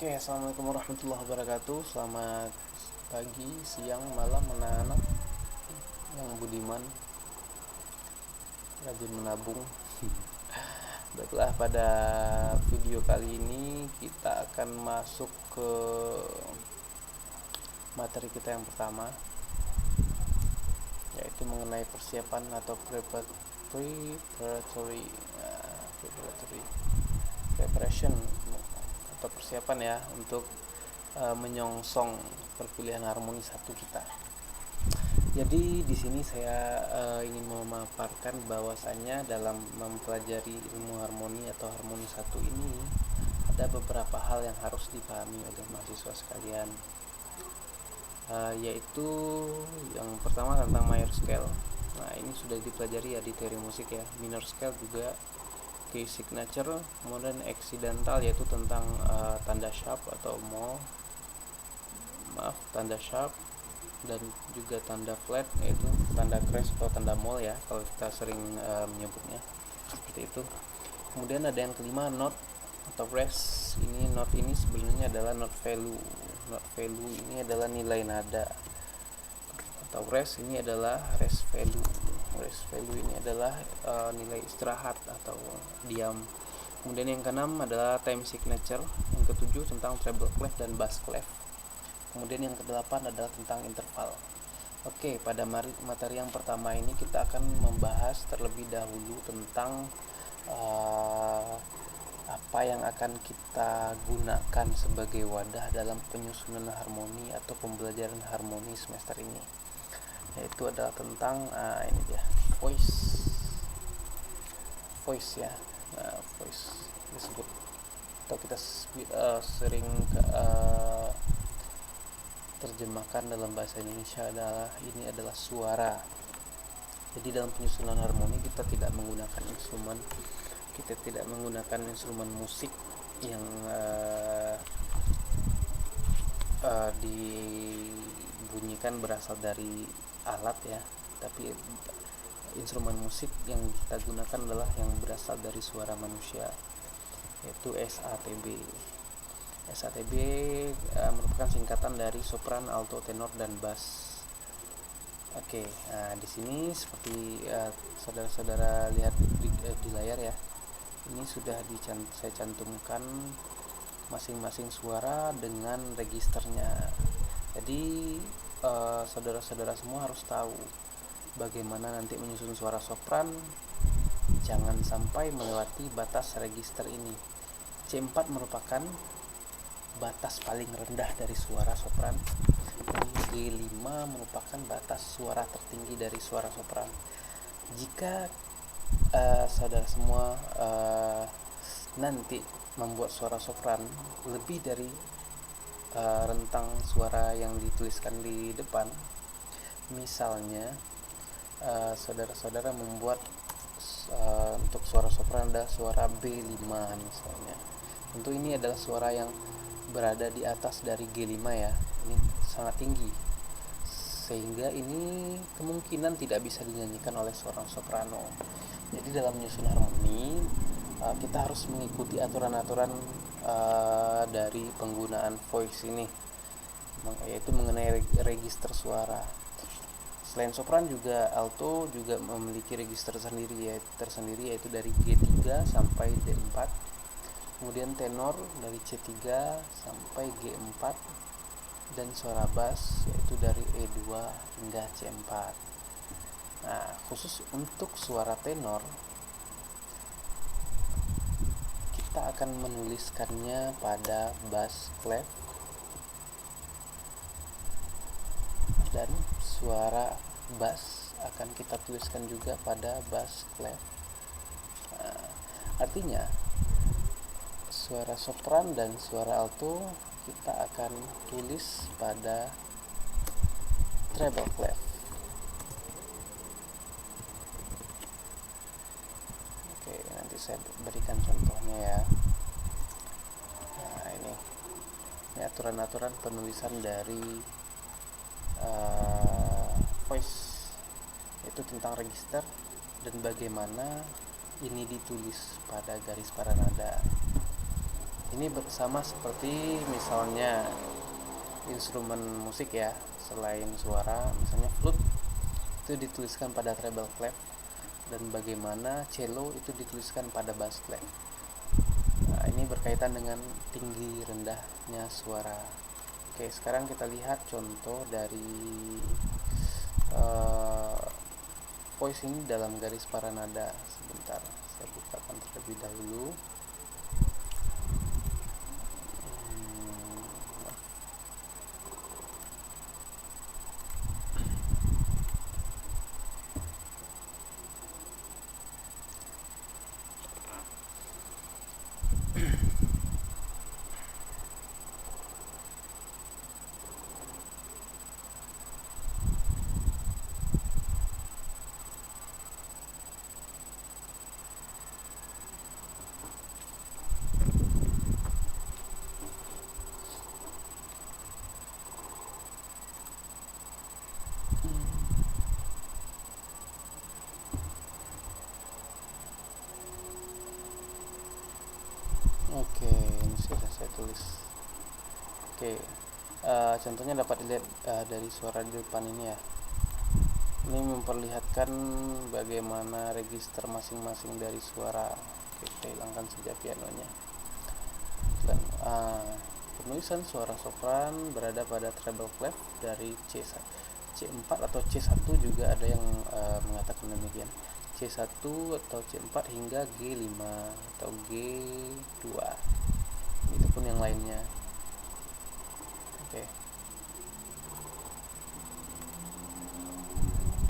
Oke, assalamualaikum warahmatullahi wabarakatuh. Selamat pagi, siang, malam, anak-anak yang budiman, rajin menabung. Baiklah, pada video kali ini kita akan masuk ke materi kita yang pertama, yaitu mengenai persiapan atau preparation atau persiapan ya untuk menyongsong perkuliahan harmoni 1 kita. Jadi di sini saya ingin memaparkan bahwasannya dalam mempelajari ilmu harmoni atau harmoni 1 ini ada beberapa hal yang harus dipahami oleh mahasiswa sekalian, yaitu yang pertama tentang major scale. Nah, ini sudah dipelajari ya di teori musik ya. Minor scale juga key signature, kemudian accidental yaitu tentang tanda sharp atau tanda sharp, dan juga tanda flat yaitu tanda crash atau tanda mol ya kalau kita sering menyebutnya seperti itu. Kemudian ada yang kelima, note atau rest. Ini note ini sebenarnya adalah note value. Note value ini adalah nilai nada, atau rest ini adalah rest value. Rest value ini adalah nilai istirahat atau diam. Kemudian yang keenam adalah time signature. Yang ketujuh tentang treble clef dan bass clef. Kemudian yang kedelapan adalah tentang interval. Oke, pada materi yang pertama ini kita akan membahas terlebih dahulu tentang apa yang akan kita gunakan sebagai wadah dalam penyusunan harmoni atau pembelajaran harmoni semester ini, yaitu adalah tentang ini dia, voice ya. Voice disebut atau kita sering terjemahkan dalam bahasa Indonesia adalah suara. Jadi dalam penyusunan harmoni kita tidak menggunakan instrumen musik yang dibunyikan berasal dari alat ya, tapi instrumen musik yang kita gunakan adalah yang berasal dari suara manusia, yaitu SATB. SATB merupakan singkatan dari sopran, alto, tenor, dan bass. Oke, nah di sini seperti saudara-saudara lihat di layar ya, ini sudah saya cantumkan masing-masing suara dengan registernya. Jadi saudara-saudara semua harus tahu bagaimana nanti menyusun suara sopran. Jangan sampai melewati batas register ini. C4 merupakan batas paling rendah dari suara sopran. G5 merupakan batas suara tertinggi dari suara sopran. Jika saudara semua nanti membuat suara sopran lebih dari rentang suara yang dituliskan di depan, misalnya saudara-saudara membuat untuk suara sopran ada suara B5 misalnya, tentu ini adalah suara yang berada di atas dari G5 ya, ini sangat tinggi sehingga ini kemungkinan tidak bisa dinyanyikan oleh seorang soprano. Jadi dalam menyusun harmoni kita harus mengikuti aturan-aturan dari penggunaan voice ini, yaitu mengenai register suara. Selain sopran juga alto juga memiliki register tersendiri yaitu dari G3 sampai D4. Kemudian tenor dari C3 sampai G4, dan suara bass yaitu dari E2 hingga C4. Nah, khusus untuk suara tenor kita akan menuliskannya pada bass clef, dan suara bass akan kita tuliskan juga pada bass clef. Nah, artinya suara sopran dan suara alto kita akan tulis pada treble clef. Oke, nanti saya berikan contohnya ya. Nah, ini aturan-aturan penulisan dari voice, yaitu tentang register dan bagaimana ini ditulis pada garis para nada. Ini sama seperti misalnya instrumen musik ya, selain suara, misalnya flute itu dituliskan pada treble clef, dan bagaimana cello itu dituliskan pada bass clef. Nah, ini berkaitan dengan tinggi rendahnya suara. Oke, sekarang kita lihat contoh dari voice ini dalam garis paranada. Sebentar, saya bukakan terlebih dahulu. Oke, ini sudah saya tulis. Oke, contohnya dapat dilihat dari suara di depan ini ya. Ini memperlihatkan bagaimana register masing-masing dari suara. Oke, kita hilangkan saja pianonya. Dan penulisan suara sopran berada pada treble clef dari C4 atau C1, juga ada yang mengatakan demikian. C1 atau C4 hingga G5 atau G2. Itu pun yang lainnya.